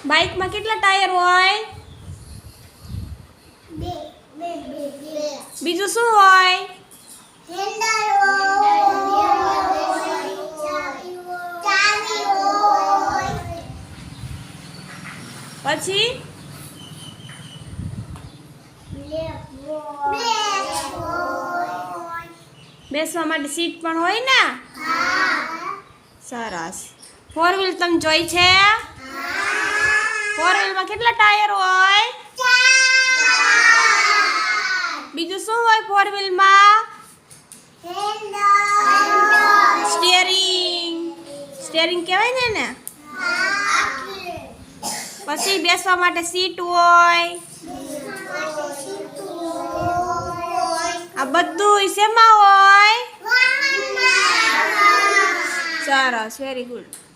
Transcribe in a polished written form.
બાઇકમાં કેટલા ટાયર હોય? બીજું શું હોય? પછી બેસવા માટે સીટ પણ હોય ને? સરસ. 4 વ્હીલ તમે જોઈ છે? 4 વ્હીલમાં કેટલા ટાયર હોય? બીજું શું હોય 4 વ્હીલમાં? સ્ટીયરિંગ. સ્ટીયરિંગ કહેવાય ને? પછી બેસવા માટે સીટ હોય. આ બધું શેમાં હોય? સરસ, વેરી ગુડ.